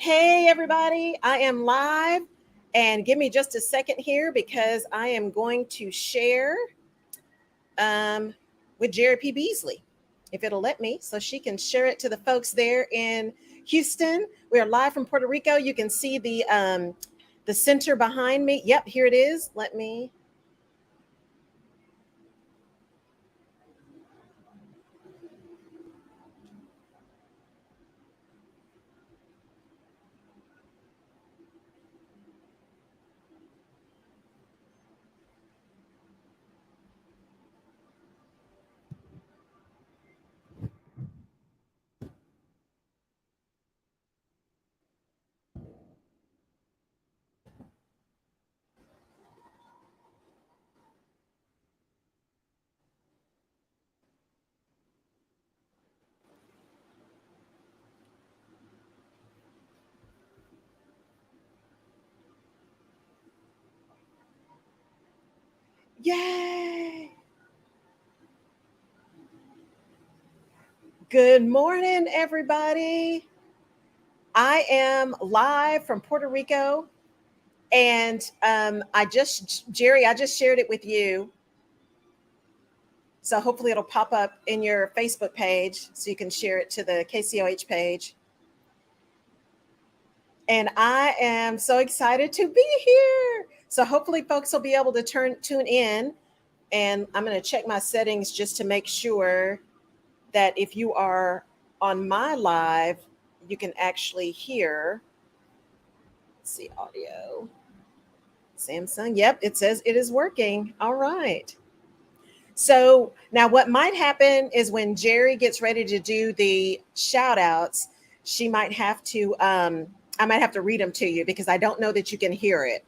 Hey, everybody, I am live. And give me just a second here because I am going to share um, with Jerry P. Beasley, if it'll let me, so she can share it to the folks there in Houston. We are live from Puerto Rico. You can see the center behind me. Yep, here it is. Let me. Yay! Good morning, everybody. I am live from Puerto Rico. And Jerry, I just shared it with you. So hopefully it'll pop up in your Facebook page so you can share it to the KCOH page. And I am so excited to be here. So hopefully folks will be able to tune in. And I'm going to check my settings just to make sure that if you are on my live, you can actually hear. Let's see, audio. Samsung. Yep, it says it is working. All right. So now what might happen is when Jerry gets ready to do the shout outs, she might have to, I might have to read them to you because I don't know that you can hear it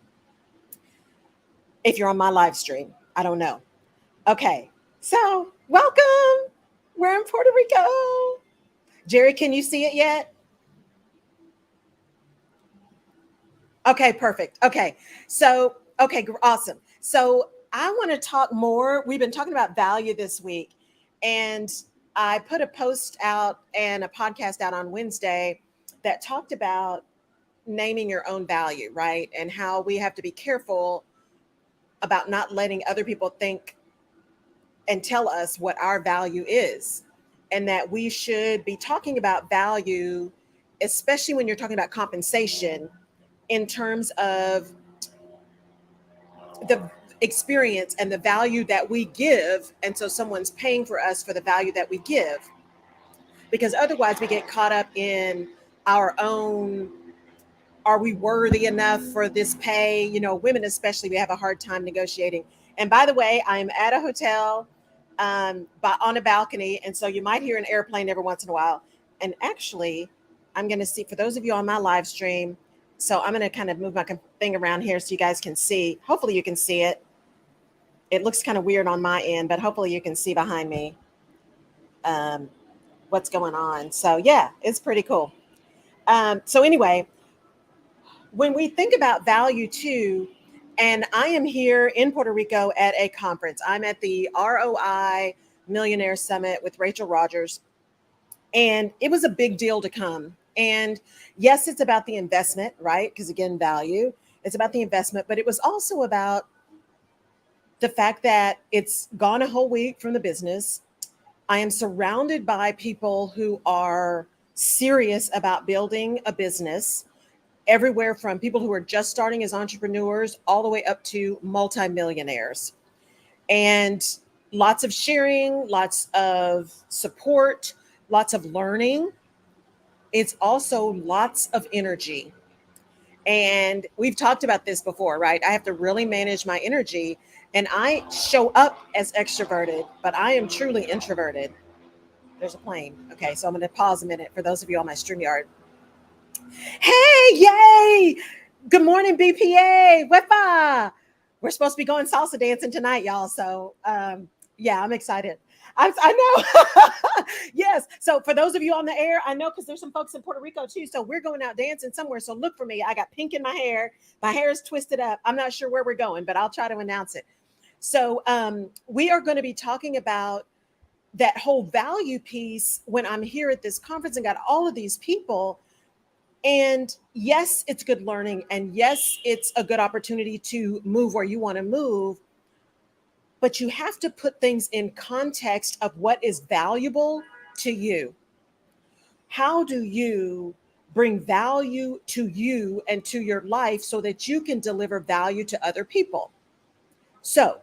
if you're on my live stream. I don't know. Okay. So welcome. We're in Puerto Rico. Jerry, can you see it yet? Okay, perfect. Okay. So, okay, awesome. So I want to talk more. We've been talking about value this week, and I put a post out and a podcast out on Wednesday that talked about naming your own value, right? And how we have to be careful about not letting other people think and tell us what our value is. And that we should be talking about value, especially when you're talking about compensation, in terms of the experience and the value that we give. And so someone's paying for us for the value that we give, because otherwise we get caught up in our own, are we worthy enough for this pay? You know, women especially, we have a hard time negotiating. And by the way, I'm at a hotel, but on a balcony, and so you might hear an airplane every once in a while. And actually, I'm going to see, for those of you on my live stream, so I'm going to kind of move my thing around here so you guys can see. Hopefully you can see it. It looks kind of weird on my end, but hopefully you can see behind me um, what's going on. So yeah, it's pretty cool. So anyway, when we think about value too, and I am here in Puerto Rico at a conference. I'm at the ROI Millionaire Summit with Rachel Rogers, and it was a big deal to come. And yes, it's about the investment, right? Because again, value, it's about the investment, but it was also about the fact that it's gone a whole week from the business. I am surrounded by people who are serious about building a business, everywhere from people who are just starting as entrepreneurs all the way up to multimillionaires. And lots of sharing, lots of support, lots of learning. It's also lots of energy. And we've talked about this before, right? I have to really manage my energy. And I show up as extroverted, but I am truly introverted. There's a plane. Okay, so I'm going to pause a minute for those of you on my StreamYard. Hey, yay! Good morning, BPA. Wepa. We're supposed to be going salsa dancing tonight, y'all. So, yeah, I'm excited. I know. Yes. So, for those of you on the air, I know because there's some folks in Puerto Rico too. So, we're going out dancing somewhere. So, look for me. I got pink in my hair. My hair is twisted up. I'm not sure where we're going, but I'll try to announce it. So, we are going to be talking about that whole value piece when I'm here at this conference and got all of these people. And yes, it's good learning. And yes, it's a good opportunity to move where you want to move. But you have to put things in context of what is valuable to you. How do you bring value to you and to your life so that you can deliver value to other people? So,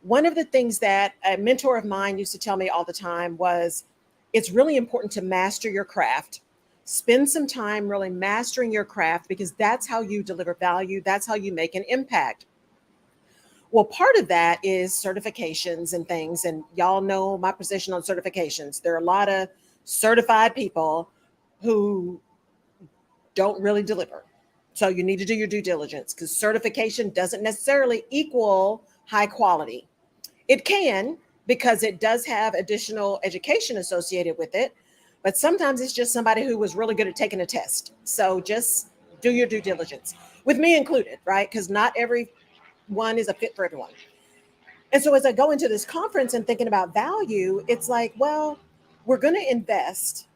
one of the things that a mentor of mine used to tell me all the time was it's really important to master your craft. Spend some time really mastering your craft because that's how you deliver value, that's how you make an impact. Well, part of that is certifications and things. And y'all know my position on certifications. There are a lot of certified people who don't really deliver. So you need to do your due diligence because certification doesn't necessarily equal high quality. It can because it does have additional education associated with it. But sometimes it's just somebody who was really good at taking a test. So just do your due diligence, with me included, right? Because not every one is a fit for everyone. And so as I go into this conference and thinking about value, it's like, well, we're going to invest,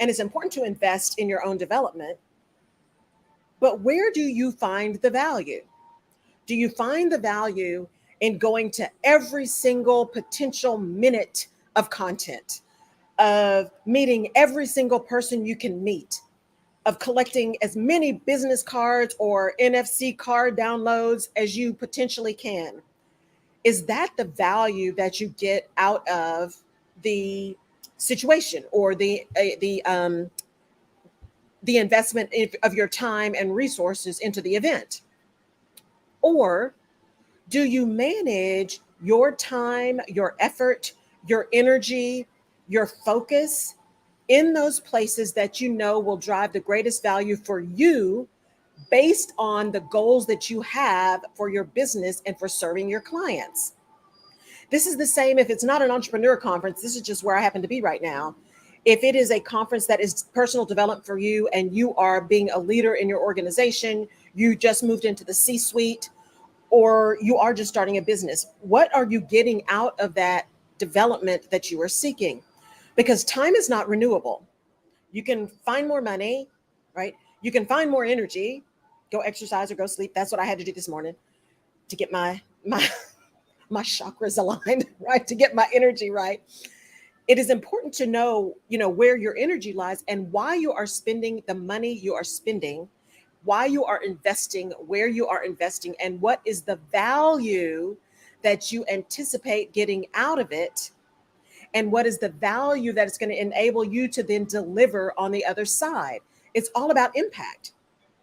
and it's important to invest in your own development. But where do you find the value? Do you find the value in going to every single potential minute of content, of meeting every single person you can meet, of collecting as many business cards or NFC card downloads as you potentially can? Is that the value that you get out of the situation or the investment of your time and resources into the event? Or do you manage your time, your effort, your energy, your focus in those places that you know will drive the greatest value for you based on the goals that you have for your business and for serving your clients? This is the same if it's not an entrepreneur conference. This is just where I happen to be right now. If it is a conference that is personal development for you and you are being a leader in your organization, you just moved into the C suite, or you are just starting a business, what are you getting out of that development that you are seeking? Because time is not renewable. You can find more money, right? You can find more energy, go exercise or go sleep. That's what I had to do this morning to get my my chakras aligned, right? To get my energy right. It is important to know, where your energy lies and why you are spending the money you are spending, why you are investing, where you are investing, and what is the value that you anticipate getting out of it, and what is the value that it's going to enable you to then deliver on the other side. It's all about impact,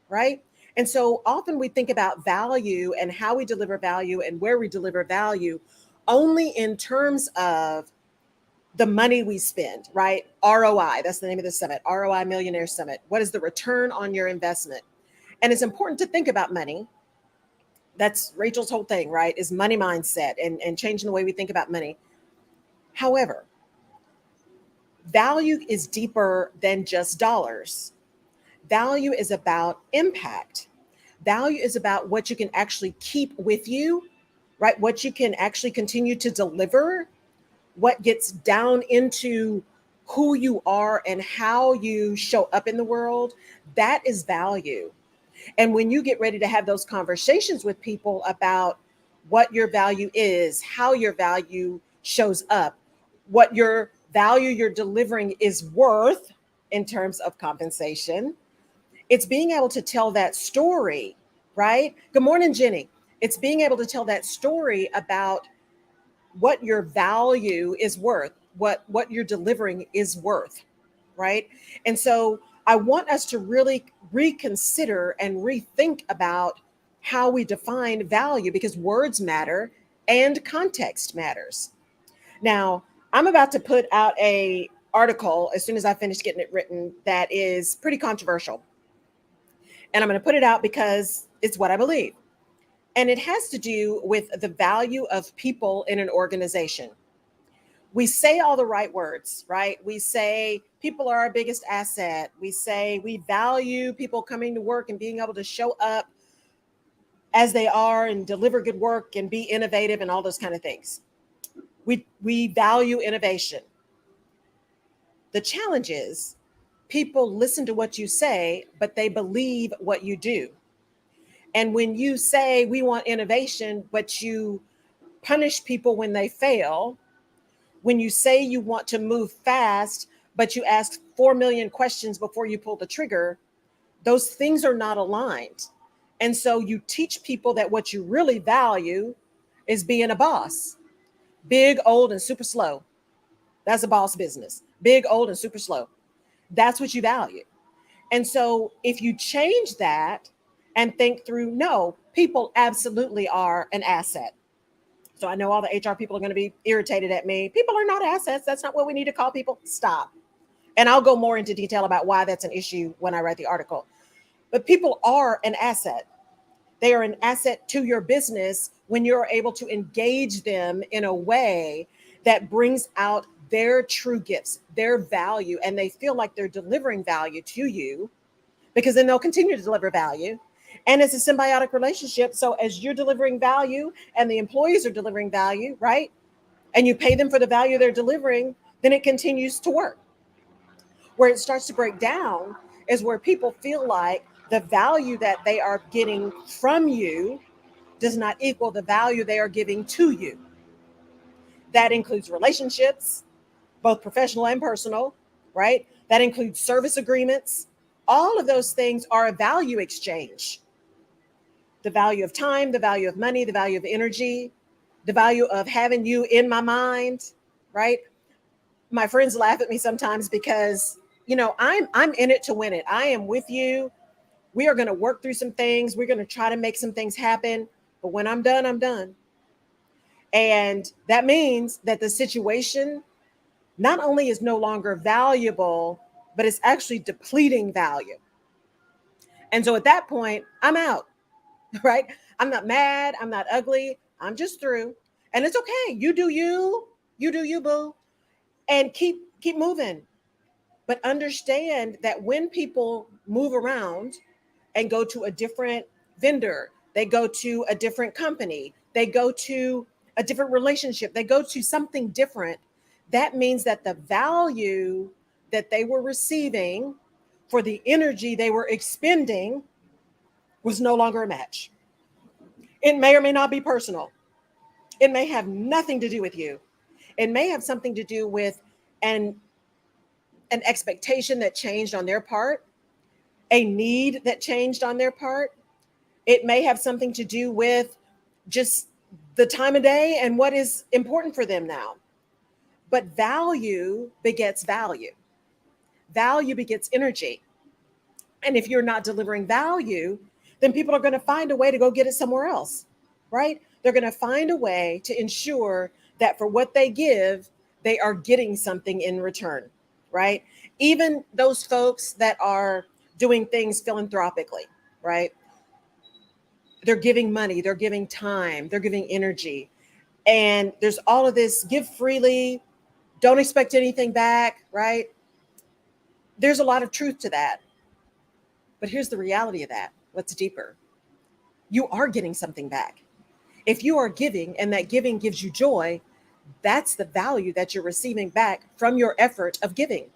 right? And so often we think about value and how we deliver value and where we deliver value only in terms of the money we spend, right? ROI, that's the name of the summit, ROI Millionaire Summit. What is the return on your investment? And it's important to think about money. That's Rachel's whole thing, right? Is money mindset and changing the way we think about money. However, value is deeper than just dollars. Value is about impact. Value is about what you can actually keep with you, right? What you can actually continue to deliver, what gets down into who you are and how you show up in the world. That is value. And when you get ready to have those conversations with people about what your value is, how your value shows up, what your value you're delivering is worth in terms of compensation, it's being able to tell that story, right? Good morning, Jenny. It's being able to tell that story about what your value is worth, what you're delivering is worth, right? And so I want us to really reconsider and rethink about how we define value, because words matter and context matters. Now, I'm about to put out a article as soon as I finish getting it written that is pretty controversial. And I'm going to put it out because it's what I believe. And it has to do with the value of people in an organization. We say all the right words, right? We say people are our biggest asset. We say we value people coming to work and being able to show up as they are and deliver good work and be innovative and all those kind of things. We value innovation. The challenge is people listen to what you say, but they believe what you do. And when you say we want innovation, but you punish people when they fail, when you say you want to move fast, but you ask 4 million questions before you pull the trigger, those things are not aligned. And so you teach people that what you really value is being a boss, big, old, and super slow. That's a boss business, big, old, and super slow. That's what you value. And so if you change that and think through, no, people absolutely are an asset. So I know all the HR people are going to be irritated at me. People are not assets. That's not what we need to call people. Stop. And I'll go more into detail about why that's an issue when I write the article. But people are an asset. They are an asset to your business when you're able to engage them in a way that brings out their true gifts, their value, and they feel like they're delivering value to you, because then they'll continue to deliver value. And it's a symbiotic relationship. So as you're delivering value and the employees are delivering value, right? And you pay them for the value they're delivering, then it continues to work. Where it starts to break down is where people feel like the value that they are getting from you does not equal the value they are giving to you. That includes relationships, both professional and personal, right? That includes service agreements. All of those things are a value exchange. The value of time, the value of money, the value of energy, the value of having you in my mind, right? My friends laugh at me sometimes because, I'm in it to win it. I am with you. We are going to work through some things. We're going to try to make some things happen. But when I'm done, I'm done. And that means that the situation not only is no longer valuable, but it's actually depleting value. And so at that point, I'm out, right? I'm not mad. I'm not ugly. I'm just through. And it's okay. You do you, boo. And keep moving. But understand that when people move around and go to a different vendor, they go to a different company, they go to a different relationship, they go to something different, that means that the value that they were receiving for the energy they were expending was no longer a match. It may or may not be personal. It may have nothing to do with you. It may have something to do with an an expectation that changed on their part, a need that changed on their part. It may have something to do with just the time of day and what is important for them now. But value begets value. Value begets energy. And if you're not delivering value, then people are going to find a way to go get it somewhere else, right? They're going to find a way to ensure that for what they give, they are getting something in return, right? Even those folks that are doing things philanthropically, right? They're giving money, they're giving time, they're giving energy. And there's all of this give freely, don't expect anything back, right? There's a lot of truth to that. But here's the reality of that. What's deeper? You are getting something back. If you are giving and that giving gives you joy, that's the value that you're receiving back from your effort of giving.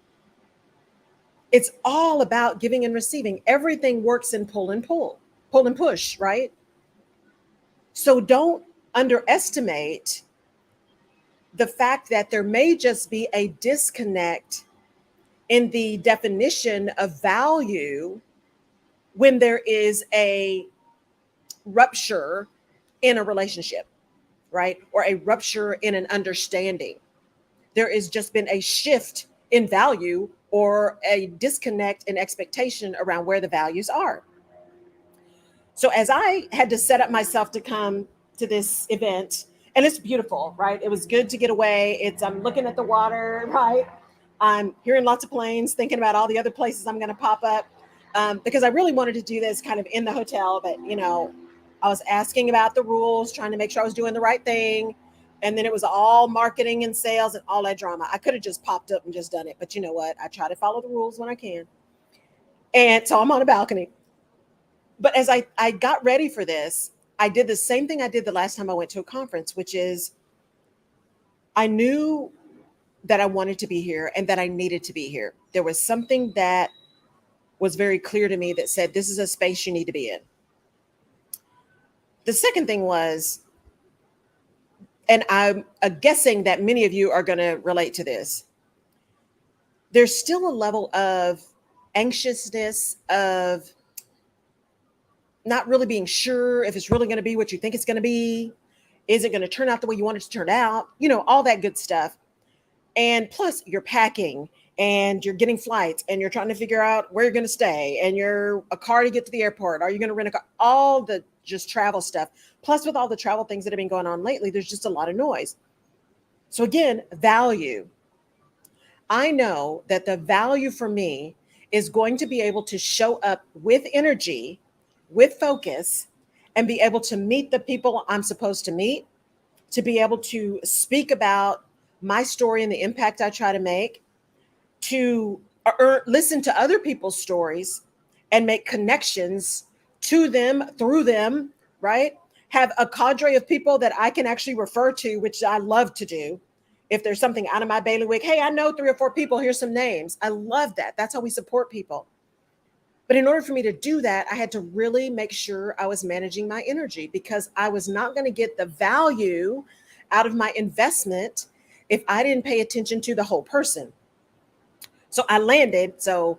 It's all about giving and receiving. Everything works in pull and push, right? So don't underestimate the fact that there may just be a disconnect in the definition of value when there is a rupture in a relationship, right? Or a rupture in an understanding. There has just been a shift in value or a disconnect in expectation around where the values are. So as I had to set up myself to come to this event, and it's beautiful, right? It was good to get away. I'm looking at the water, right? I'm hearing lots of planes, thinking about all the other places I'm going to pop up, because I really wanted to do this kind of in the hotel. But I was asking about the rules, trying to make sure I was doing the right thing, and then it was all marketing and sales and all that drama. I could have just popped up and just done it, but you know what? I try to follow the rules when I can. And so I'm on a balcony. But as I got ready for this, I did the same thing I did the last time I went to a conference, which is I knew that I wanted to be here and that I needed to be here. There was something that was very clear to me that said, this is a space you need to be in. The second thing was, and I'm guessing that many of you are going to relate to this, there's still a level of anxiousness, of not really being sure if it's really going to be what you think it's going to be. Is it going to turn out the way you want it to turn out? You know, all that good stuff. And plus, you're packing and you're getting flights and you're trying to figure out where you're going to stay and you're a car to get to the airport. Are you going to rent a car? All the just travel stuff. Plus, with all the travel things that have been going on lately, there's just a lot of noise. So again, value. I know that the value for me is going to be able to show up with energy, with focus, and be able to meet the people I'm supposed to meet, to be able to speak about my story and the impact I try to make, to listen to other people's stories and make connections to them, through them, right? Have a cadre of people that I can actually refer to, which I love to do. If there's something out of my bailiwick, hey, I know 3 or 4 people, here's some names. I love that. That's how we support people. But in order for me to do that, I had to really make sure I was managing my energy, because I was not going to get the value out of my investment if I didn't pay attention to the whole person. So I landed, so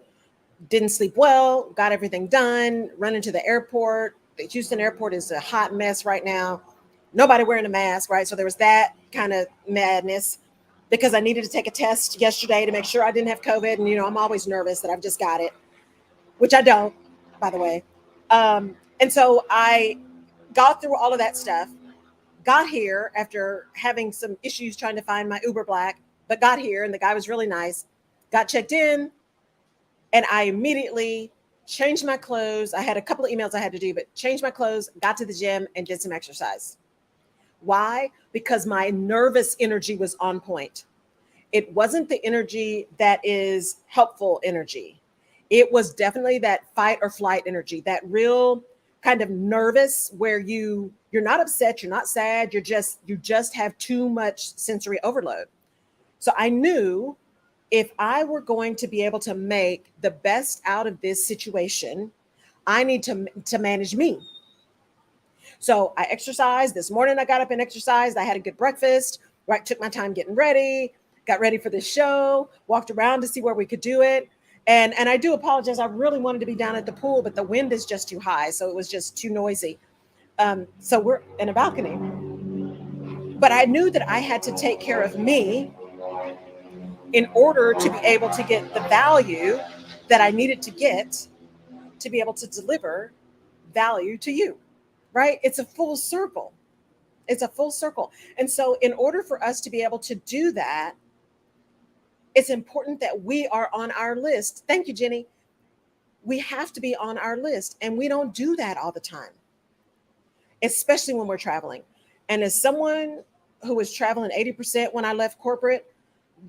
didn't sleep well, got everything done, run into the airport. The Houston airport is a hot mess right now. Nobody wearing a mask, right? So there was that kind of madness, because I needed to take a test yesterday to make sure I didn't have COVID. And, you know, I'm always nervous that I've just got it, which I don't, by the way. And so I got through all of that stuff, got here after having some issues trying to find my Uber Black, but got here and the guy was really nice, got checked in, and I immediately changed my clothes. I had a couple of emails I had to do, but changed my clothes, got to the gym and did some exercise. Why? Because my nervous energy was on point. It wasn't the energy that is helpful energy. It was definitely that fight or flight energy, that real kind of nervous where you're not upset, you're not sad, you just have too much sensory overload. So I knew if I were going to be able to make the best out of this situation, I need to manage me. So I exercised this morning. I got up and exercised. I had a good breakfast, right? Took my time getting ready, got ready for this show, walked around to see where we could do it. And I do apologize. I really wanted to be down at the pool, but the wind is just too high. So it was just too noisy. So we're in a balcony. But I knew that I had to take care of me in order to be able to get the value that I needed to get to be able to deliver value to you, right? It's a full circle. It's a full circle. And so in order for us to be able to do that, it's important that we are on our list. Thank you, Jenny. We have to be on our list, and we don't do that all the time, especially when we're traveling. And as someone who was traveling 80% when I left corporate,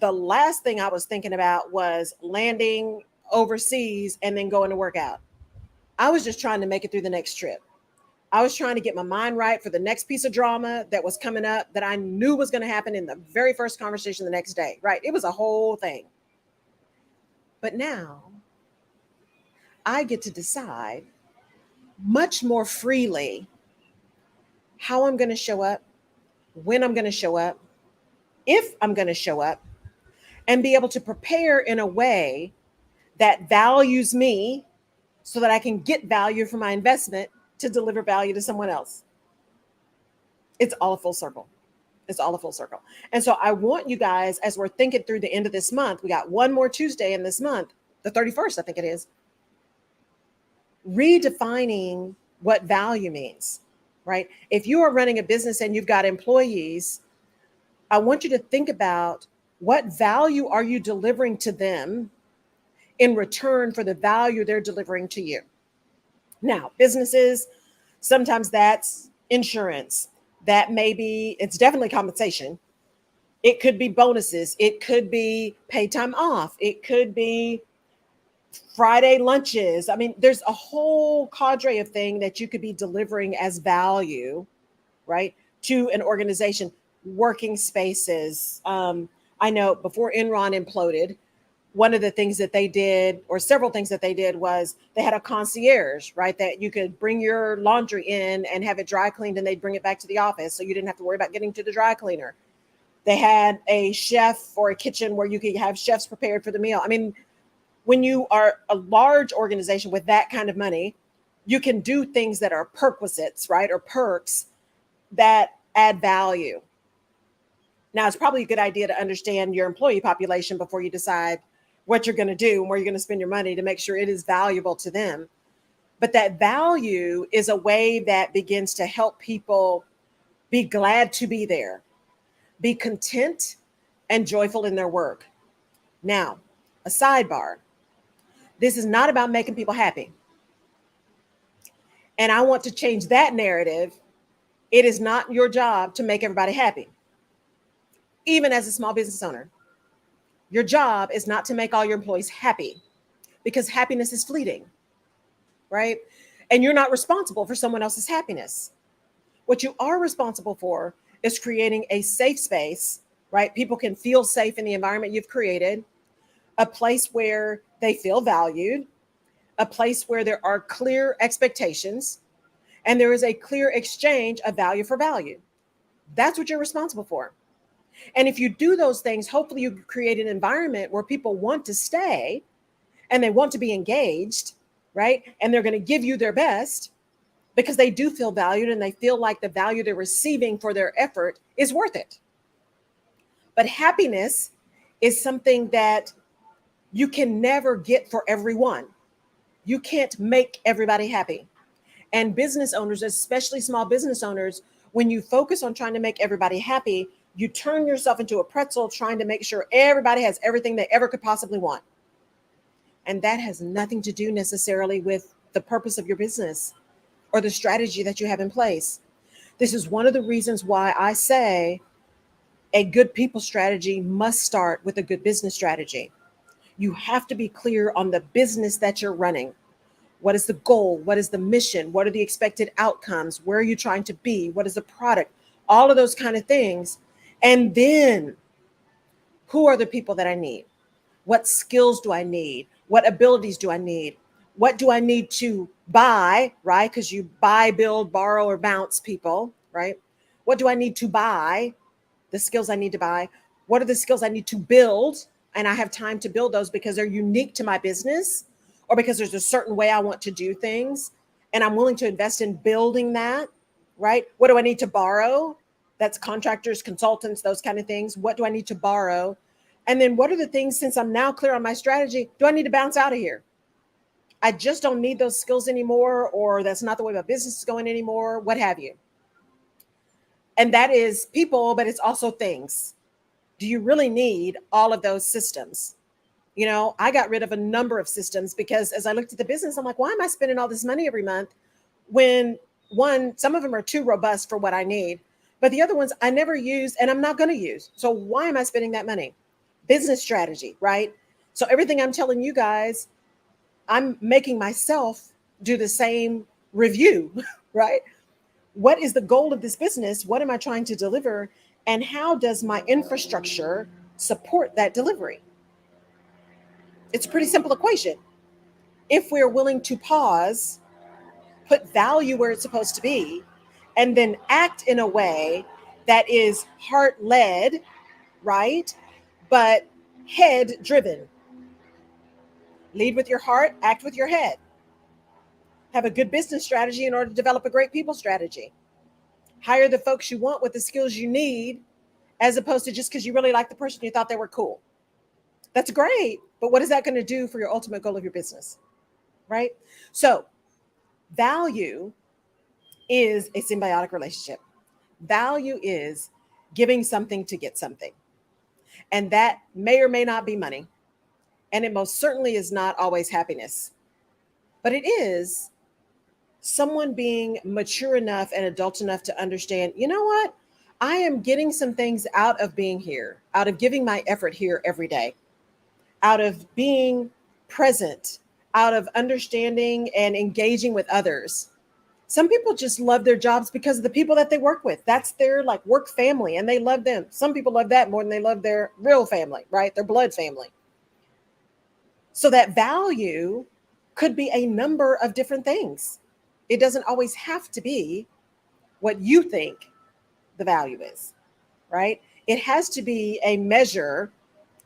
the last thing I was thinking about was landing overseas and then going to work out. I was just trying to make it through the next trip. I was trying to get my mind right for the next piece of drama that was coming up that I knew was going to happen in the very first conversation the next day, right? It was a whole thing. But now I get to decide much more freely how I'm going to show up, when I'm going to show up, if I'm going to show up, and be able to prepare in a way that values me so that I can get value for my investment to deliver value to someone else. It's all a full circle. It's all a full circle. And so I want you guys, as we're thinking through the end of this month, we got one more Tuesday in this month, the 31st, I think it is, redefining what value means, right? If you are running a business and you've got employees, I want you to think about what value are you delivering to them in return for the value they're delivering to you. Now, businesses, sometimes that's insurance. That may be, it's definitely compensation. It could be bonuses. It could be paid time off. It could be Friday lunches. I mean, there's a whole cadre of things that you could be delivering as value, right, to an organization, working spaces, I know before Enron imploded, one of the things that they did, or several things that they did, was they had a concierge, right? That you could bring your laundry in and have it dry cleaned and they'd bring it back to the office. So you didn't have to worry about getting to the dry cleaner. They had a chef or a kitchen where you could have chefs prepared for the meal. I mean, when you are a large organization with that kind of money, you can do things that are perquisites, right? Or perks that add value. Now, it's probably a good idea to understand your employee population before you decide what you're going to do and where you're going to spend your money to make sure it is valuable to them. But that value is a way that begins to help people be glad to be there, be content and joyful in their work. Now, a sidebar. This is not about making people happy. And I want to change that narrative. It is not your job to make everybody happy. Even as a small business owner, your job is not to make all your employees happy, because happiness is fleeting, right? And you're not responsible for someone else's happiness. What you are responsible for is creating a safe space, right? People can feel safe in the environment you've created, a place where they feel valued, a place where there are clear expectations, and there is a clear exchange of value for value. That's what you're responsible for. And if you do those things, hopefully you create an environment where people want to stay and they want to be engaged, right? And they're going to give you their best because they do feel valued and they feel like the value they're receiving for their effort is worth it. But happiness is something that you can never get for everyone. You can't make everybody happy. And business owners, especially small business owners, when you focus on trying to make everybody happy, you turn yourself into a pretzel trying to make sure everybody has everything they ever could possibly want. And that has nothing to do necessarily with the purpose of your business or the strategy that you have in place. This is one of the reasons why I say a good people strategy must start with a good business strategy. You have to be clear on the business that you're running. What is the goal? What is the mission? What are the expected outcomes? Where are you trying to be? What is the product? All of those kind of things. And then, who are the people that I need? What skills do I need? What abilities do I need? What do I need to buy, right? Because you buy, build, borrow, or bounce people, right? What do I need to buy? The skills I need to buy. What are the skills I need to build? And I have time to build those because they're unique to my business, or because there's a certain way I want to do things. And I'm willing to invest in building that, right? What do I need to borrow? That's contractors, consultants, those kind of things. What do I need to borrow? And then what are the things, since I'm now clear on my strategy, do I need to bounce out of here? I just don't need those skills anymore, or that's not the way my business is going anymore, what have you. And that is people, but it's also things. Do you really need all of those systems? You know, I got rid of a number of systems because as I looked at the business, I'm like, why am I spending all this money every month when one, some of them are too robust for what I need, but the other ones I never use and I'm not going to use. So why am I spending that money? Business strategy, right? So everything I'm telling you guys, I'm making myself do the same review, right? What is the goal of this business? What am I trying to deliver? And how does my infrastructure support that delivery? It's a pretty simple equation. If we're willing to pause, put value where it's supposed to be, and then act in a way that is heart led, right? But head driven. Lead with your heart, act with your head. Have a good business strategy in order to develop a great people strategy. Hire the folks you want with the skills you need, as opposed to just because you really like the person you thought they were cool. That's great. But what is that going to do for your ultimate goal of your business? Right? So value is a symbiotic relationship. Value is giving something to get something. And that may or may not be money. And it most certainly is not always happiness. But it is someone being mature enough and adult enough to understand, you know what? I am getting some things out of being here, out of giving my effort here every day, out of being present, out of understanding and engaging with others. Some people just love their jobs because of the people that they work with. That's their like work family and they love them. Some people love that more than they love their real family, right? Their blood family. So that value could be a number of different things. It doesn't always have to be what you think the value is, right? It has to be a measure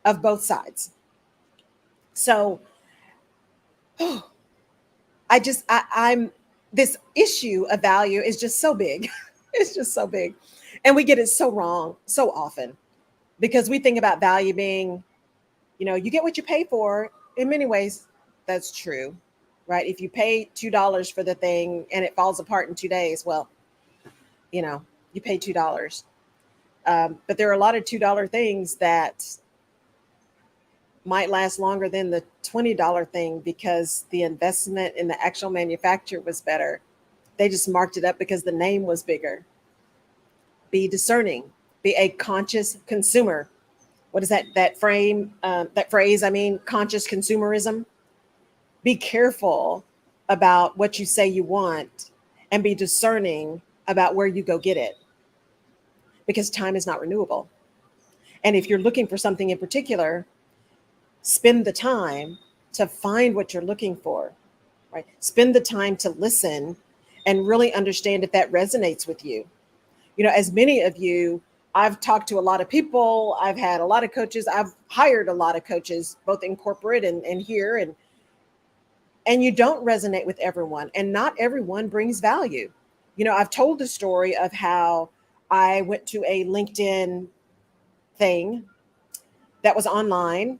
of both sides. So I'm this issue of value is just so big. It's just so big. And we get it so wrong so often because we think about value being, you get what you pay for. In many ways, that's true, right? If you pay $2 for the thing and it falls apart in 2 days, well, you pay $2. But there are a lot of $2 things that might last longer than the $20 thing because the investment in the actual manufacturer was better. They just marked it up because the name was bigger. Be discerning. Be a conscious consumer. What is that frame? That phrase? I mean, conscious consumerism. Be careful about what you say you want, and be discerning about where you go get it, because time is not renewable. And if you're looking for something in particular, spend the time to find what you're looking for, right? Spend the time to listen and really understand if that resonates with you. As many of you, I've talked to a lot of people, I've had a lot of coaches, I've hired a lot of coaches, both in corporate and here, and you don't resonate with everyone, and not everyone brings value. I've told the story of how I went to a LinkedIn thing that was online,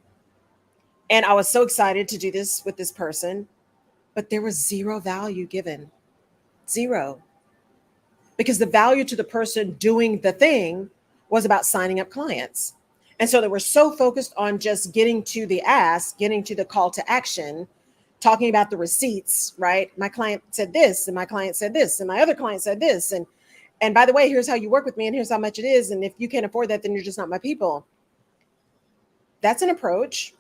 and I was so excited to do this with this person, but there was zero value given. Zero. Because the value to the person doing the thing was about signing up clients. And so they were so focused on just getting to the ask, getting to the call to action, talking about the receipts, right? My client said this, and my client said this, and my other client said this. And by the way, here's how you work with me, and here's how much it is. And if you can't afford that, then you're just not my people. That's an approach.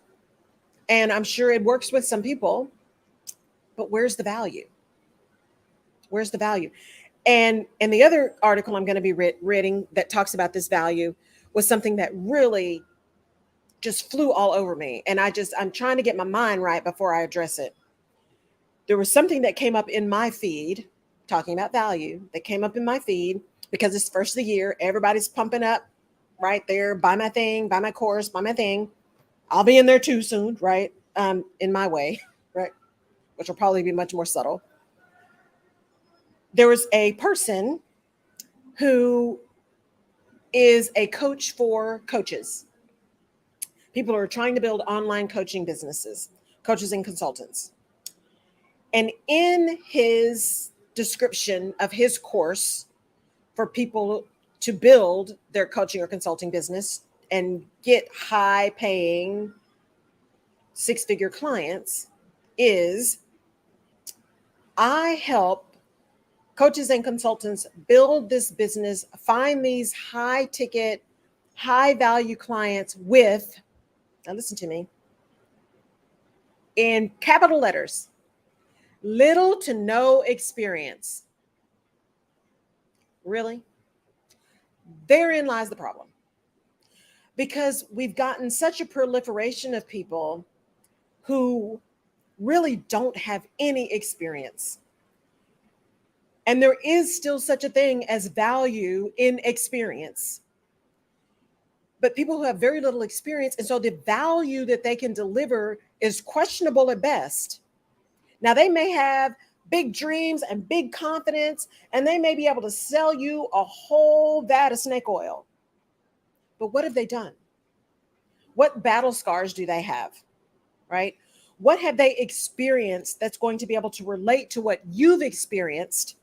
And I'm sure it works with some people, but where's the value? Where's the value? And the other article I'm going to be reading that talks about this value was something that really just flew all over me. And I'm trying to get my mind right before I address it. There was something that came up in my feed talking about value that came up in my feed because it's first of the year. Everybody's pumping up right there. Buy my thing, buy my course, buy my thing. I'll be in there too soon, right? In my way, right? Which will probably be much more subtle. There was a person who is a coach for coaches, people who are trying to build online coaching businesses, coaches and consultants. And in his description of his course for people to build their coaching or consulting business and get high paying 6-figure clients is, I help coaches and consultants build this business, find these high ticket, high value clients with, now listen to me, in capital letters, little to no experience. Really? Therein lies the problem. Because we've gotten such a proliferation of people who really don't have any experience. And there is still such a thing as value in experience. But people who have very little experience, and so the value that they can deliver is questionable at best. Now, they may have big dreams and big confidence, and they may be able to sell you a whole vat of snake oil. But what have they done? What battle scars do they have, right? What have they experienced that's going to be able to relate to what you've experienced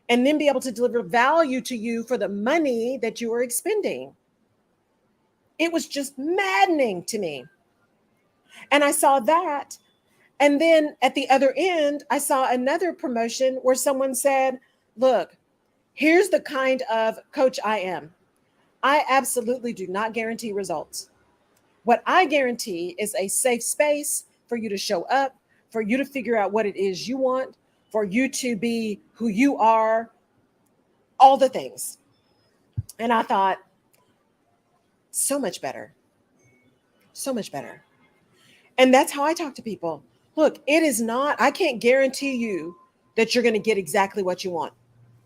and then be able to deliver value to you for the money that you are expending? It was just maddening to me. And I saw that. And then at the other end, I saw another promotion where someone said, look, here's the kind of coach I am. I absolutely do not guarantee results. What I guarantee is a safe space for you to show up, for you to figure out what it is you want, for you to be who you are, all the things. And I thought, so much better, so much better. And that's how I talk to people. Look, it is not, I can't guarantee you that you're going to get exactly what you want.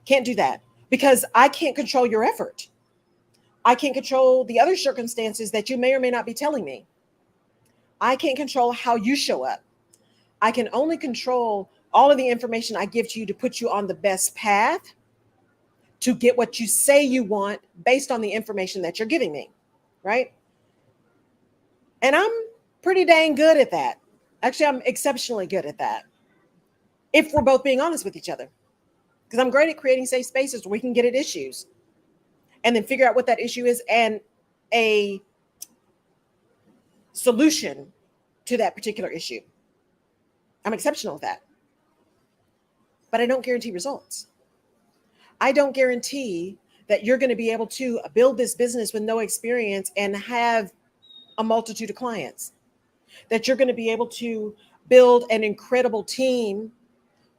Can't do that because I can't control your effort. I can't control the other circumstances that you may or may not be telling me. I can't control how you show up. I can only control all of the information I give to you to put you on the best path to get what you say you want based on the information that you're giving me, right? And I'm pretty dang good at that. Actually, I'm exceptionally good at that. If we're both being honest with each other, because I'm great at creating safe spaces where we can get at issues and then figure out what that issue is and a solution to that particular issue. I'm exceptional at that. But I don't guarantee results. I don't guarantee that you're going to be able to build this business with no experience and have a multitude of clients, that you're going to be able to build an incredible team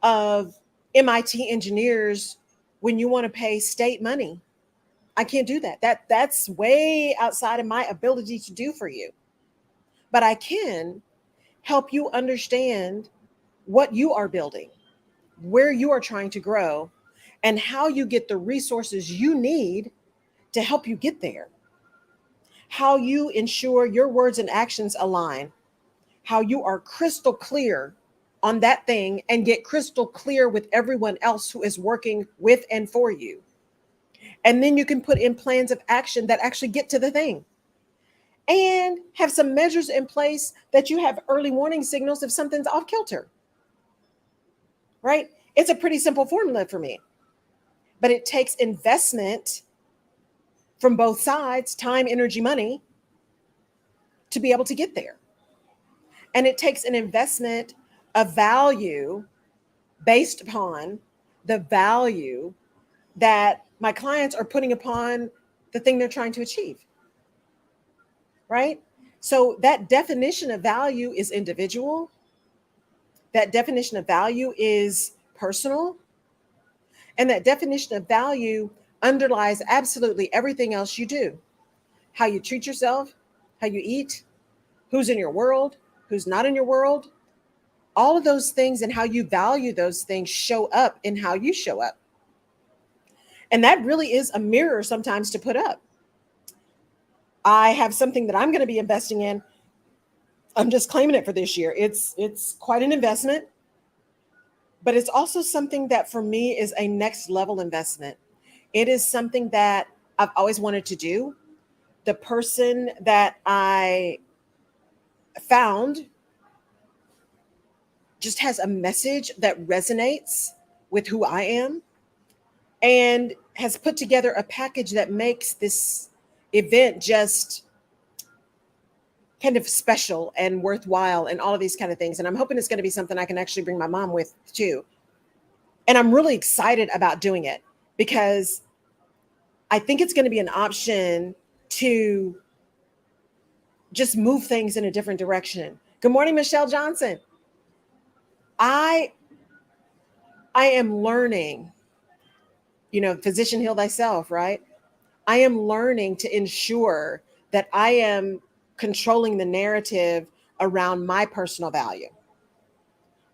of MIT engineers when you want to pay state money. I can't do that. That's way outside of my ability to do for you. But I can help you understand what you are building, where you are trying to grow, and how you get the resources you need to help you get there. How you ensure your words and actions align, how you are crystal clear on that thing and get crystal clear with everyone else who is working with and for you. And then you can put in plans of action that actually get to the thing and have some measures in place that you have early warning signals if something's off kilter, right? It's a pretty simple formula for me, but it takes investment from both sides, time, energy, money, to be able to get there. And it takes an investment of value based upon the value that my clients are putting upon the thing they're trying to achieve, right? So that definition of value is individual. That definition of value is personal. And that definition of value underlies absolutely everything else you do. How you treat yourself, how you eat, who's in your world, who's not in your world. All of those things and how you value those things show up in how you show up. And that really is a mirror sometimes to put up. I have something that I'm going to be investing in. I'm just claiming it for this year. It's quite an investment, but it's also something that for me is a next level investment. It is something that I've always wanted to do. The person that I found just has a message that resonates with who I am and has put together a package that makes this event just kind of special and worthwhile and all of these kind of things. And I'm hoping it's going to be something I can actually bring my mom with too. And I'm really excited about doing it because I think it's going to be an option to just move things in a different direction. Good morning, Michelle Johnson. I am learning, physician heal thyself, right? I am learning to ensure that I am controlling the narrative around my personal value.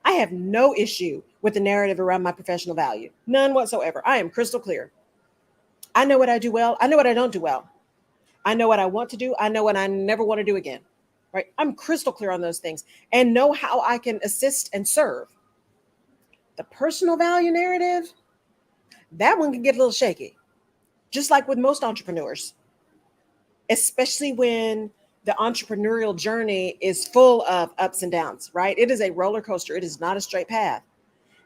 I have no issue with the narrative around my professional value. None whatsoever. I am crystal clear. I know what I do well. I know what I don't do well. I know what I want to do. I know what I never want to do again, right? I'm crystal clear on those things and know how I can assist and serve. The personal value narrative, that one can get a little shaky, just like with most entrepreneurs, especially when the entrepreneurial journey is full of ups and downs, right? It is a roller coaster. It is not a straight path.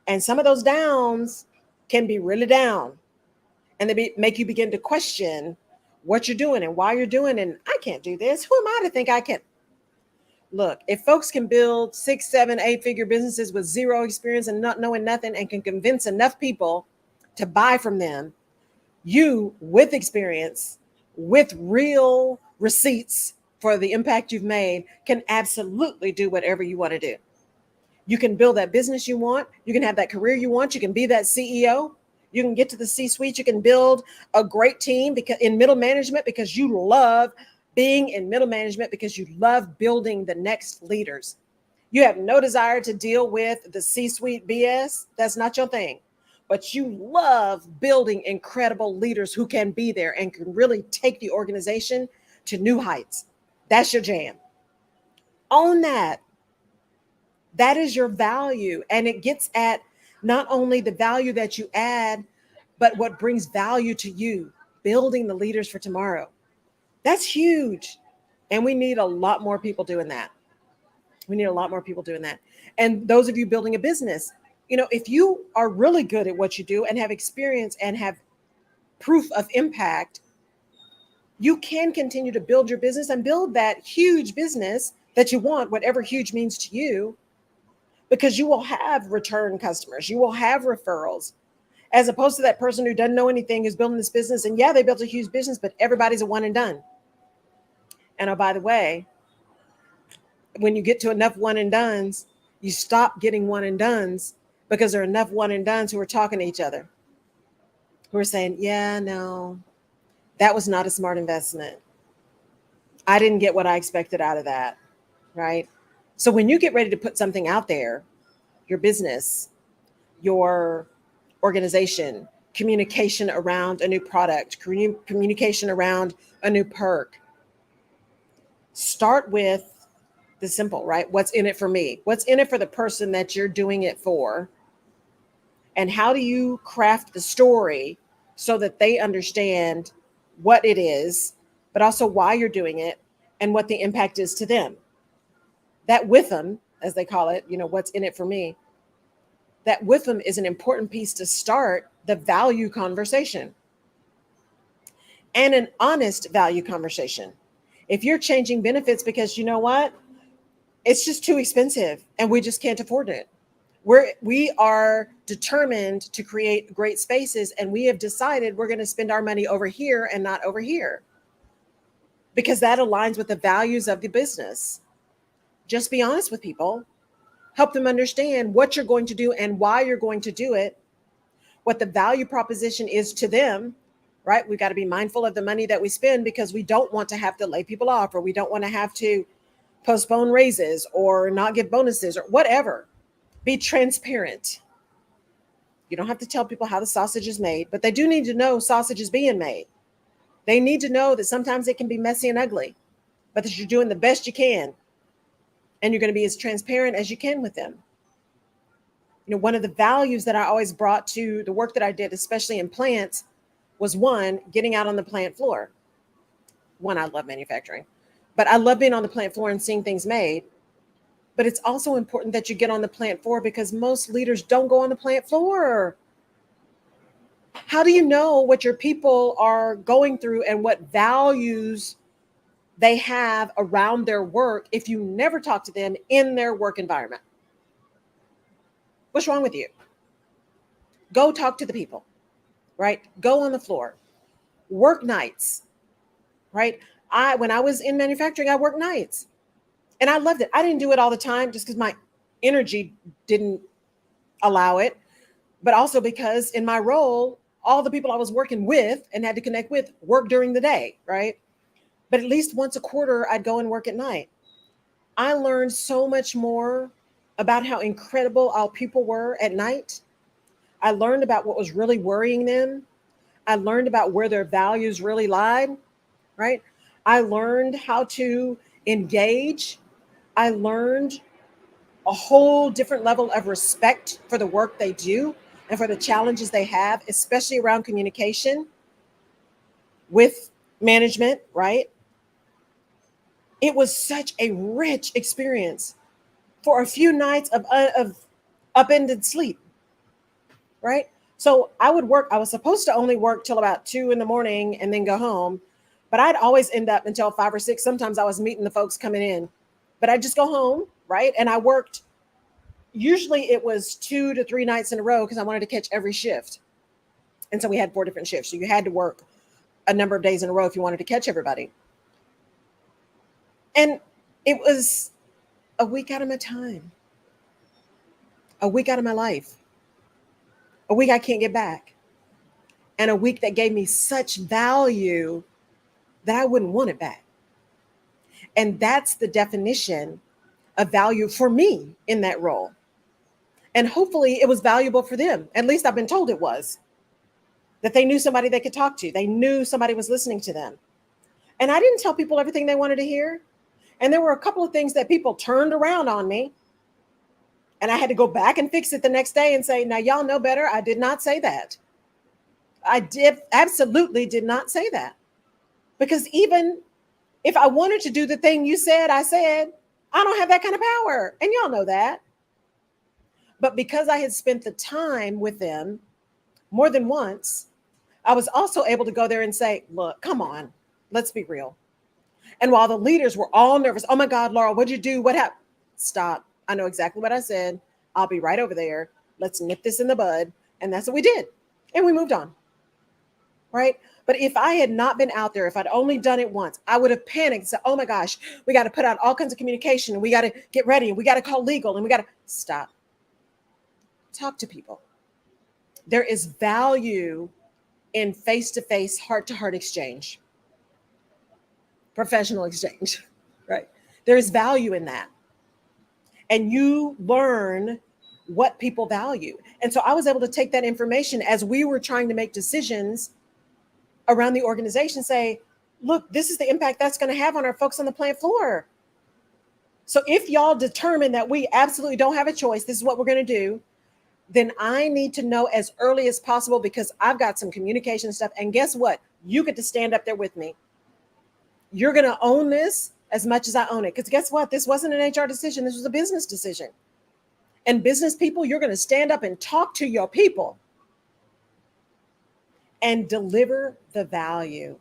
And some of those downs can be really down and they make you begin to question what you're doing and why you're doing. And I can't do this. Who am I to think I can? Look, if folks can build 6, 7, 8-figure businesses with zero experience and not knowing nothing and can convince enough people to buy from them, you with experience, with real receipts for the impact you've made, can absolutely do whatever you want to do. You can build that business you want. You can have that career you want. You can be that CEO. You can get to the C-suite. You can build a great team because in middle management, because you love being in middle management, because you love building the next leaders. You have no desire to deal with the C-suite BS. That's not your thing. But you love building incredible leaders who can be there and can really take the organization to new heights. That's your jam. Own that. That is your value. And it gets at not only the value that you add, but what brings value to you, building the leaders for tomorrow. That's huge. And we need a lot more people doing that. We need a lot more people doing that. And those of you building a business, if you are really good at what you do and have experience and have proof of impact, you can continue to build your business and build that huge business that you want, whatever huge means to you, because you will have return customers, you will have referrals, as opposed to that person who doesn't know anything, who's building this business. And yeah, they built a huge business, but everybody's a one and done. And oh, by the way, when you get to enough one and dones, you stop getting one and dones because there are enough one and dones who are talking to each other, who are saying, yeah, no, that was not a smart investment. I didn't get what I expected out of that, right? So when you get ready to put something out there, your business, your organization, communication around a new product, communication around a new perk, start with the simple, right? What's in it for me? What's in it for the person that you're doing it for? And how do you craft the story so that they understand what it is, but also why you're doing it and what the impact is to them? That with them, as they call it, what's in it for me? That with them is an important piece to start the value conversation, and an honest value conversation. If you're changing benefits because you know what, it's just too expensive and we just can't afford it. We are determined to create great spaces, and we have decided we're going to spend our money over here and not over here because that aligns with the values of the business. Just be honest with people. Help them understand what you're going to do and why you're going to do it, what the value proposition is to them, right? We've got to be mindful of the money that we spend because we don't want to have to lay people off, or we don't want to have to postpone raises or not give bonuses or whatever. Be transparent. You don't have to tell people how the sausage is made, but they do need to know sausage is being made. They need to know that sometimes it can be messy and ugly, but that you're doing the best you can. And you're going to be as transparent as you can with them. One of the values that I always brought to the work that I did, especially in plants, was one, getting out on the plant floor. One, I love manufacturing, but I love being on the plant floor and seeing things made. But it's also important that you get on the plant floor because most leaders don't go on the plant floor. How do you know what your people are going through and what values they have around their work if you never talk to them in their work environment? What's wrong with you? Go talk to the people, right? Go on the floor. Work nights, right? When I was in manufacturing, I worked nights. And I loved it. I didn't do it all the time just because my energy didn't allow it, but also because in my role, all the people I was working with and had to connect with work during the day, right? But at least once a quarter, I'd go and work at night. I learned so much more about how incredible our people were at night. I learned about what was really worrying them. I learned about where their values really lied, right? I learned how to engage. I learned a whole different level of respect for the work they do and for the challenges they have, especially around communication with management, right? It was such a rich experience for a few nights of upended sleep, right? So I would work. I was supposed to only work till about 2 a.m. and then go home, but I'd always end up until 5 or 6. Sometimes I was meeting the folks coming in, but I'd just go home, right? And I worked. Usually it was 2 to 3 nights in a row because I wanted to catch every shift. And so we had 4 different shifts. So you had to work a number of days in a row if you wanted to catch everybody. And it was a week out of my time. a week out of my life, a week I can't get back, and a week that gave me such value that I wouldn't want it back. And that's the definition of value for me in that role. And hopefully it was valuable for them. At least I've been told it was, that they knew somebody they could talk to. They knew somebody was listening to them. And I didn't tell people everything they wanted to hear. And there were a couple of things that people turned around on me. And I had to go back and fix it the next day and say, now y'all know better. I did not say that. Absolutely did not say that. Because even if I wanted to do the thing you said, I said, I don't have that kind of power. And y'all know that. But because I had spent the time with them more than once, I was also able to go there and say, look, come on, let's be real. And while the leaders were all nervous, oh my God, Laura, what'd you do? What happened? Stop. I know exactly what I said. I'll be right over there. Let's nip this in the bud. And that's what we did. And we moved on. Right? But if I had not been out there, if I'd only done it once, I would have panicked and said, oh my gosh, we got to put out all kinds of communication and we got to get ready and we got to call legal and we got to stop. Talk to people. There is value in face-to-face, heart-to-heart exchange, professional exchange, right? There is value in that. And you learn what people value. And so I was able to take that information as we were trying to make decisions around the organization, say, look, this is the impact that's going to have on our folks on the plant floor. So if y'all determine that we absolutely don't have a choice, this is what we're going to do, then I need to know as early as possible because I've got some communication stuff. And guess what? You get to stand up there with me. You're going to own this as much as I own it. Because guess what? This wasn't an HR decision. This was a business decision. And business people, you're going to stand up and talk to your people and deliver the value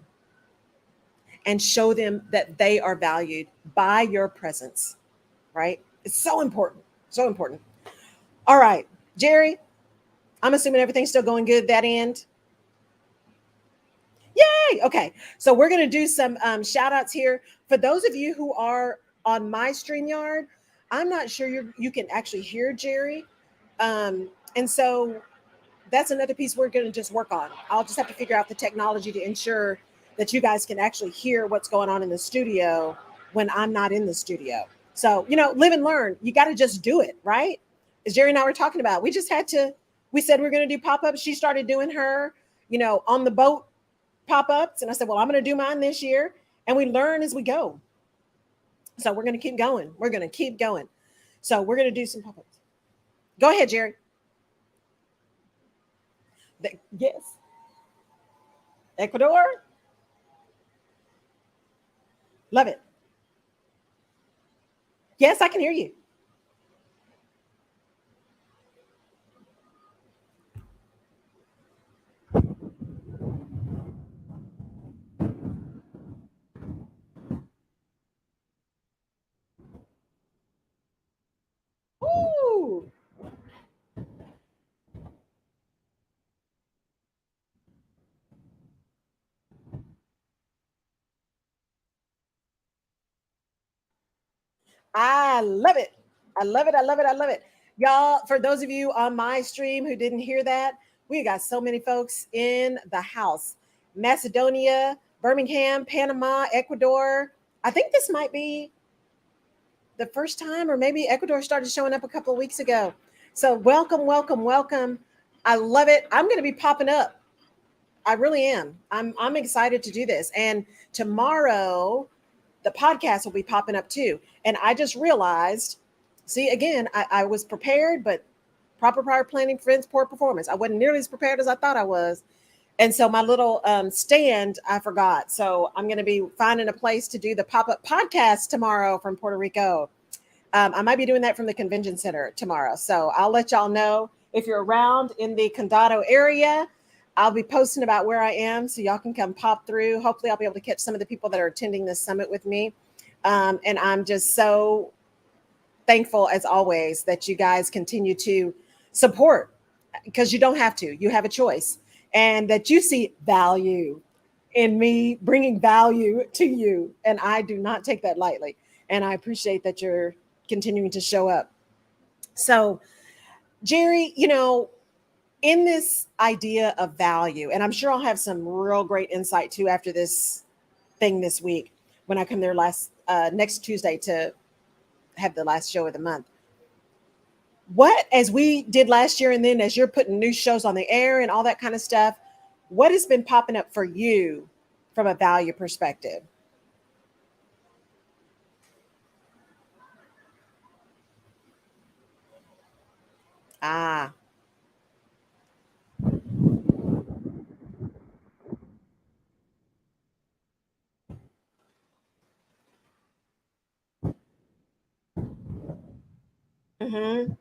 and show them that they are valued by your presence, right? It's so important. So important. All right. Jerry, I'm assuming everything's still going good that end. Yay. Okay. So we're going to do some shout outs here. For those of you who are on my StreamYard, I'm not sure you can actually hear Jerry. And so that's another piece we're going to just work on. I'll just have to figure out the technology to ensure that you guys can actually hear what's going on in the studio when I'm not in the studio. So, live and learn. You got to just do it, right? As Jerry and I were talking about, we said we were going to do pop-ups. She started doing her, on the boat pop-ups. And I said, well, I'm going to do mine this year. And we learn as we go. So we're going to keep going. We're going to keep going. So we're going to do some pop-ups. Go ahead, Jerry. Yes. Ecuador. Love it. Yes, I can hear you. Ooh. I love it. I love it. I love it. I love it. Y'all, for those of you on my stream who didn't hear that, we got so many folks in the house. Macedonia, Birmingham, Panama, Ecuador. I think this might be the first time, or maybe Ecuador started showing up a couple of weeks ago. So welcome, welcome, welcome. I love it. I'm going to be popping up. I really am. I'm excited to do this. And tomorrow, the podcast will be popping up too. And I just realized, see, again, I was prepared, but proper prior planning prevents poor performance. I wasn't nearly as prepared as I thought I was. And so my little stand, I forgot. So I'm going to be finding a place to do the pop-up podcast tomorrow from Puerto Rico. I might be doing that from the convention center tomorrow. So I'll let y'all know if you're around in the Condado area. I'll be posting about where I am so y'all can come pop through. Hopefully I'll be able to catch some of the people that are attending this summit with me. And I'm just so thankful, as always, that you guys continue to support, because you don't have to. You have a choice. And that you see value in me bringing value to you. And I do not take that lightly. And I appreciate that you're continuing to show up. So Jerry, in this idea of value, and I'm sure I'll have some real great insight too after this thing this week when I come there next Tuesday to have the last show of the month. What, as we did last year, and then as you're putting new shows on the air and all that kind of stuff, what has been popping up for you from a value perspective? Ah, mm-hmm,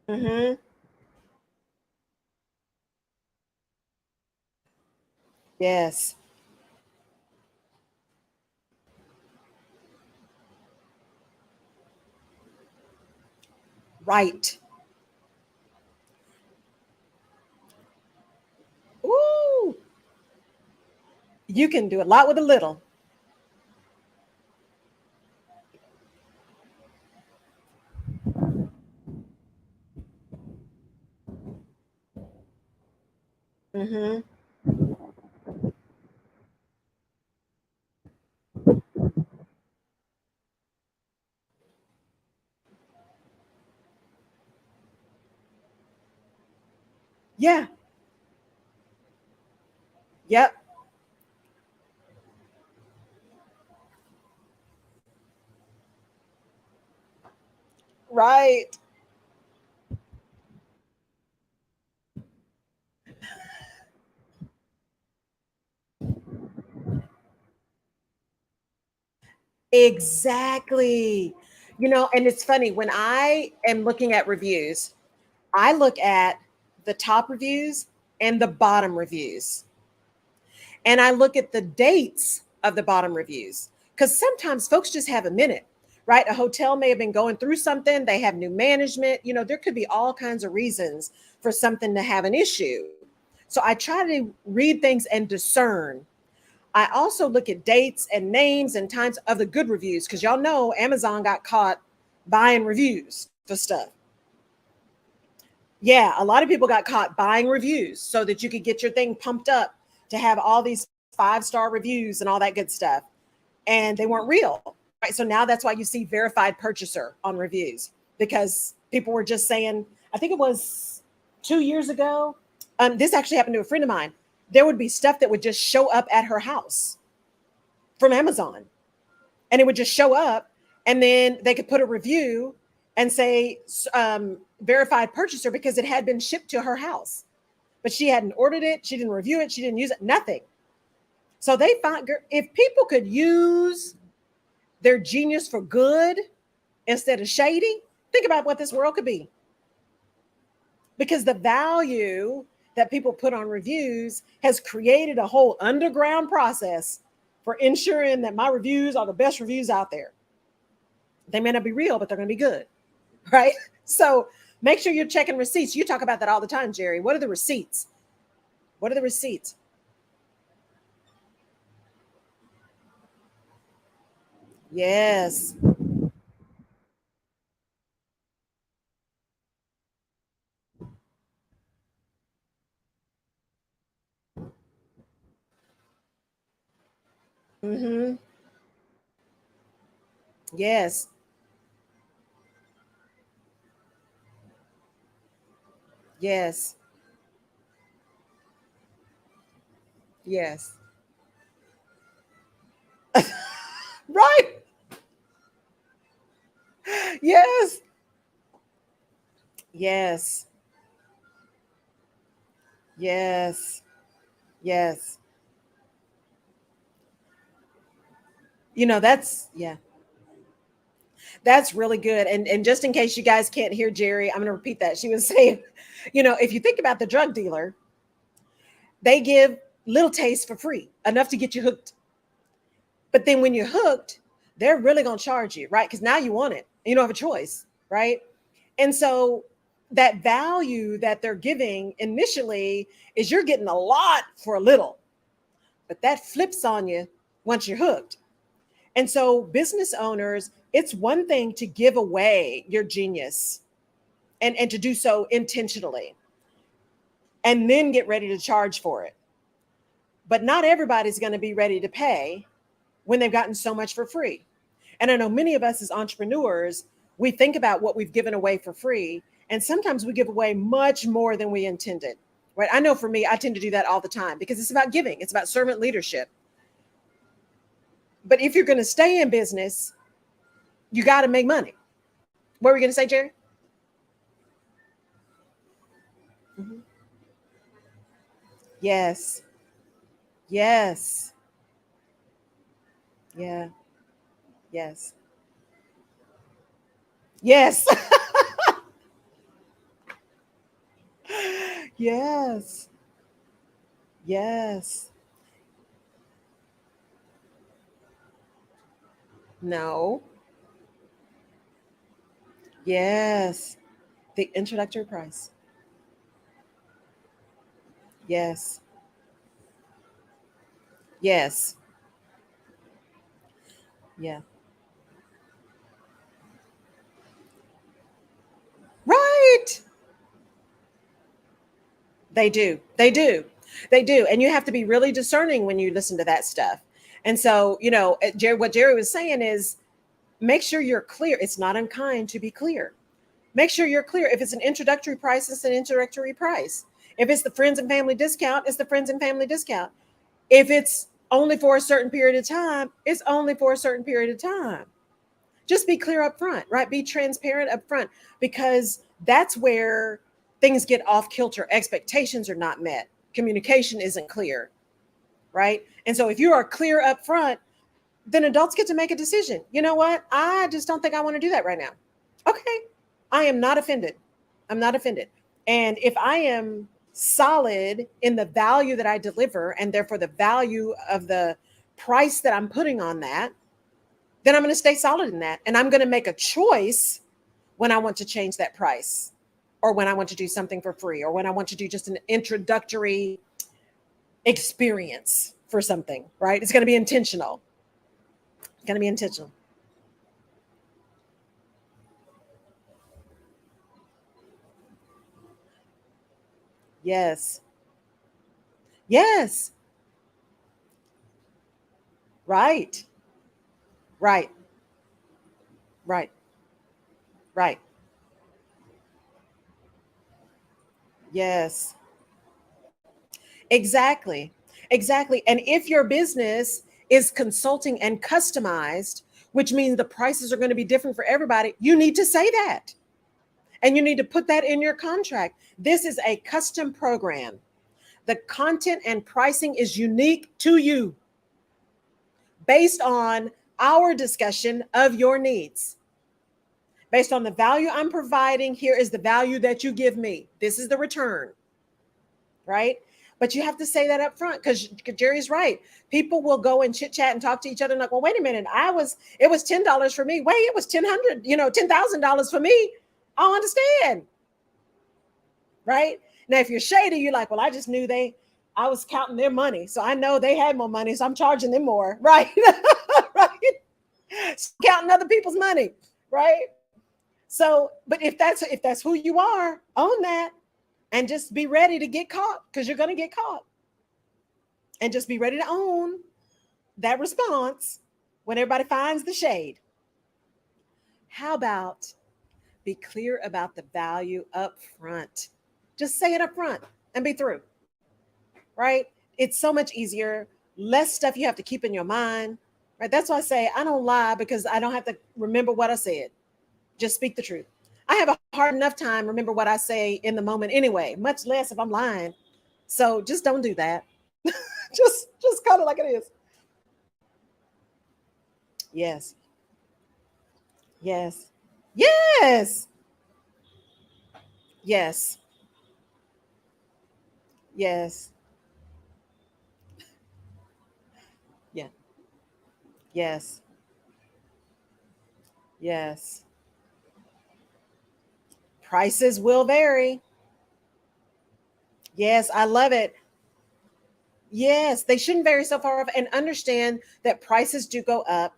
mm-hmm. Yes, right. Ooh, you can do a lot with a little. Mm-hmm. Yeah. Yep. Right. Exactly. And it's funny when I am looking at reviews, I look at the top reviews and the bottom reviews. And I look at the dates of the bottom reviews because sometimes folks just have a minute, right? A hotel may have been going through something, they have new management. There could be all kinds of reasons for something to have an issue. So I try to read things and discern. I also look at dates and names and times of the good reviews because y'all know Amazon got caught buying reviews for stuff. Yeah, a lot of people got caught buying reviews so that you could get your thing pumped up to have all these 5-star reviews and all that good stuff. And they weren't real. Right. So now that's why you see verified purchaser on reviews because people were just saying, I think it was 2 years ago. This actually happened to a friend of mine. There would be stuff that would just show up at her house from Amazon and it would just show up and then they could put a review and say verified purchaser because it had been shipped to her house, but she hadn't ordered it, she didn't review it, she didn't use it, nothing. So they found, if people could use their genius for good instead of shady, think about what this world could be, because the value that people put on reviews has created a whole underground process for ensuring that my reviews are the best reviews out there. They may not be real, but they're going to be good. Right. So make sure you're checking receipts. You talk about that all the time, Jerry. What are the receipts? What are the receipts? Yes. Mm-hmm. Yes. Yes. Yes. Right. Yes. Yes. Yes. Yes. That's, yeah, that's really good. And just in case you guys can't hear Jerry, I'm going to repeat that. She was saying, if you think about the drug dealer, they give little taste for free, enough to get you hooked. But then when you're hooked, they're really going to charge you, right? Because now you want it. You don't have a choice, right? And so that value that they're giving initially is you're getting a lot for a little. but that flips on you once you're hooked. And so, business owners, it's one thing to give away your genius and to do so intentionally and then get ready to charge for it. But not everybody's going to be ready to pay when they've gotten so much for free. And I know many of us as entrepreneurs, we think about what we've given away for free. And sometimes we give away much more than we intended, right? I know for me, I tend to do that all the time because it's about giving, it's about servant leadership. But if you're going to stay in business, you got to make money. What were we going to say, Jerry? Mm-hmm. Yes. Yes. Yeah. Yes. Yes. Yes. Yes. No. Yes. The introductory price. Yes. Yes. Yeah. Right. They do. They do. They do. And you have to be really discerning when you listen to that stuff. And so, Jerry, what Jerry was saying is make sure you're clear. It's not unkind to be clear. Make sure you're clear. If it's an introductory price, it's an introductory price. If it's the friends and family discount, it's the friends and family discount. If it's only for a certain period of time, it's only for a certain period of time. Just be clear up front, right? Be transparent up front, because that's where things get off kilter. Expectations are not met. Communication isn't clear, right? And so if you are clear up front, then adults get to make a decision. You know what? I just don't think I want to do that right now. Okay. I am not offended. I'm not offended. And if I am solid in the value that I deliver and therefore the value of the price that I'm putting on that, then I'm going to stay solid in that. And I'm going to make a choice when I want to change that price, or when I want to do something for free, or when I want to do just an introductory experience for something, right? It's going to be intentional. It's going to be intentional. Yes. Yes. Right. Right. Right. Right. Yes. Exactly. Exactly. And if your business is consulting and customized, which means the prices are going to be different for everybody, you need to say that. And you need to put that in your contract. This is a custom program. The content and pricing is unique to you based on our discussion of your needs. Based on the value I'm providing, here is the value that you give me. This is the return, right? But you have to say that up front, because Jerry's right. People will go and chit chat and talk to each other and like, well, wait a minute, it was $10 for me. Wait, it was $10,000 for me. I don't understand, right? Now, if you're shady, you're like, well, I was counting their money, so I know they had more money, so I'm charging them more, right? Right? Counting other people's money, right? So, but if that's who you are, own that, and just be ready to get caught, because you're going to get caught, and just be ready to own that response when everybody finds the shade. How about be clear about the value up front? Just say it up front and be through, right? It's so much easier, less stuff you have to keep in your mind, right? That's why I say I don't lie, because I don't have to remember what I said. Just speak the truth. I have a hard enough time remember what I say in the moment anyway, much less if I'm lying. So just don't do that. just kind of like it is. Yes. Yes. Yes. Yes. Yes. Yeah. Yes. Yes. Prices will vary. Yes, I love it. Yes, they shouldn't vary so far off, and understand that prices do go up,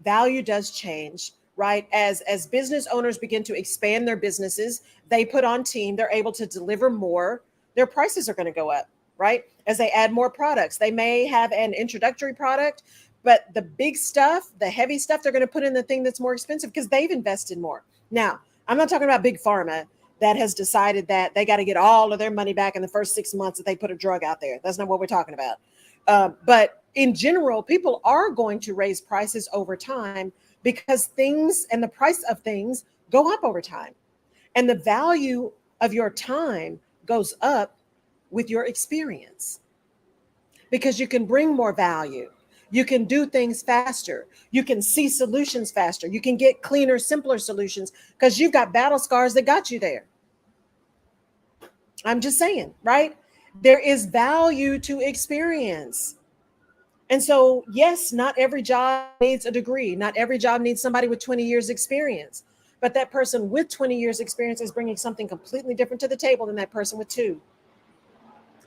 value does change, right? As business owners begin to expand their businesses, they put on team, they're able to deliver more, their prices are going to go up, right? As they add more products, they may have an introductory product, but the big stuff, the heavy stuff, they're going to put in the thing that's more expensive because they've invested more. Now, I'm not talking about big pharma that has decided that they got to get all of their money back in the first 6 months that they put a drug out there. That's not what we're talking about. But in general, people are going to raise prices over time because things and the price of things go up over time. And the value of your time goes up with your experience because you can bring more value. You can do things faster. You can see solutions faster. You can get cleaner, simpler solutions because you've got battle scars that got you there. I'm just saying, right? There is value to experience. And so, yes, not every job needs a degree. Not every job needs somebody with 20 years experience. But that person with 20 years experience is bringing something completely different to the table than that person with two.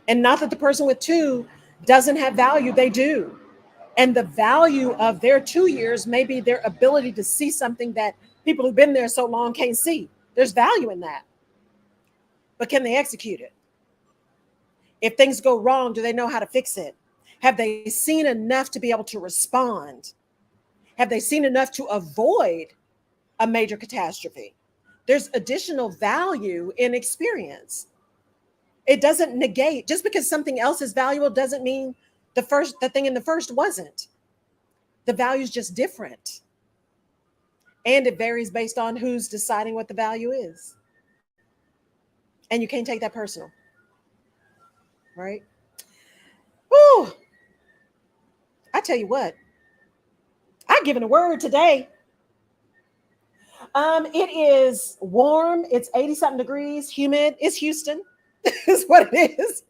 And not that the person with two doesn't have value, they do. And the value of their 2 years may be their ability to see something that people who've been there so long can't see. There's value in that. But can they execute it? If things go wrong, do they know how to fix it? Have they seen enough to be able to respond? Have they seen enough to avoid a major catastrophe? There's additional value in experience. It doesn't negate just because something else is valuable doesn't mean the thing in the first wasn't. The value is just different. And it varies based on who's deciding what the value is. And you can't take that personal, right? Whew. I tell you what, I've given a word today. It is warm. It's 80 something degrees, humid. It's Houston, is what it is.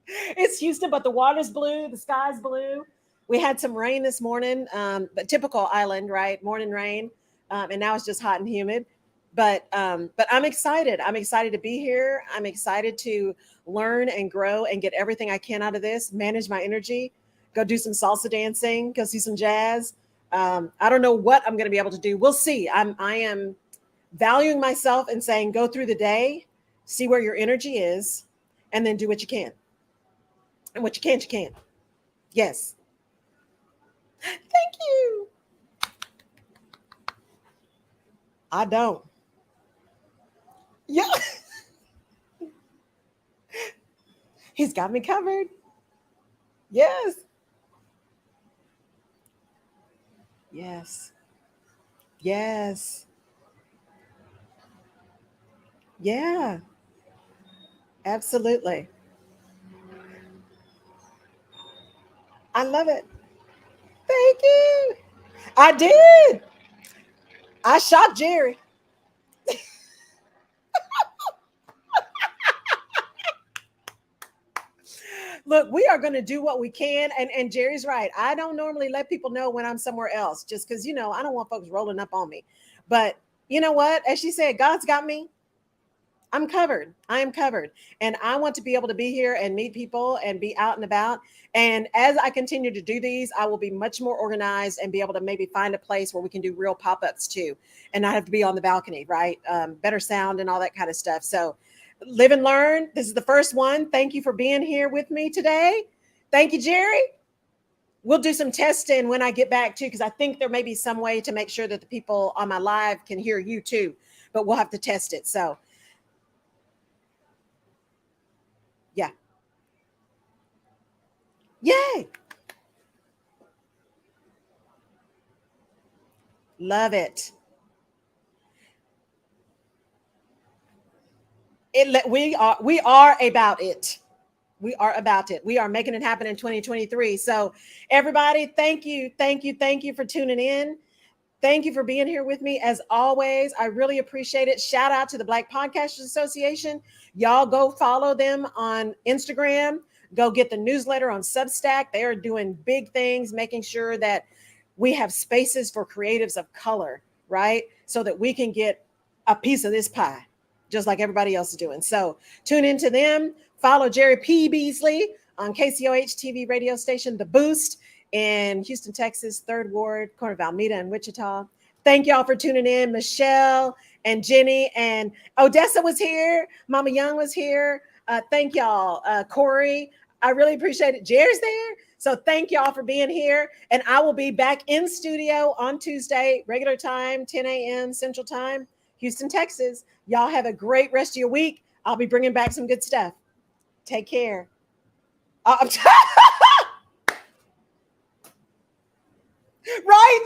It's Houston, but the water's blue, the sky's blue. We had some rain this morning, but typical island, right? Morning rain, and now it's just hot and humid. But I'm excited. I'm excited to be here. I'm excited to learn and grow and get everything I can out of this. Manage my energy. Go do some salsa dancing. Go see some jazz. I don't know what I'm going to be able to do. We'll see. I am valuing myself and saying, go through the day, see where your energy is, and then do what you can. And what you can't, you can't. Yes. Thank you. I don't. Yeah. He's got me covered. Yes. Yes. Yes. Yeah. Absolutely. I love it. Thank you. I did. I shot Jerry. Look, we are going to do what we can. And Jerry's right. I don't normally let people know when I'm somewhere else just because, I don't want folks rolling up on me. But you know what? As she said, God's got me. I'm covered. I am covered. And I want to be able to be here and meet people and be out and about. And as I continue to do these, I will be much more organized and be able to maybe find a place where we can do real pop-ups too and not have to be on the balcony, right? Better sound and all that kind of stuff. So live and learn. This is the first one. Thank you for being here with me today. Thank you, Jerry. We'll do some testing when I get back too, because I think there may be some way to make sure that the people on my live can hear you too, but we'll have to test it. So yeah. Yay. Love it. We are about it. We are about it. We are making it happen in 2023. So everybody, thank you for tuning in. Thank you for being here with me as always. I really appreciate it. Shout out to the Black Podcasters Association. Y'all go follow them on Instagram. Go get the newsletter on Substack. They are doing big things, making sure that we have spaces for creatives of color, right? So that we can get a piece of this pie, just like everybody else is doing. So tune into them. Follow Jerry P. Beasley on KCOH TV radio station, The Boost in Houston, Texas, 3rd Ward, corner of Alameda and Wichita. Thank y'all for tuning in. Michelle and Jenny and Odessa was here. Mama Young was here. Thank y'all. Corey, I really appreciate it. Jerry's there. So thank y'all for being here. And I will be back in studio on Tuesday, regular time, 10 a.m. Central Time, Houston, Texas. Y'all have a great rest of your week. I'll be bringing back some good stuff. Take care. Right?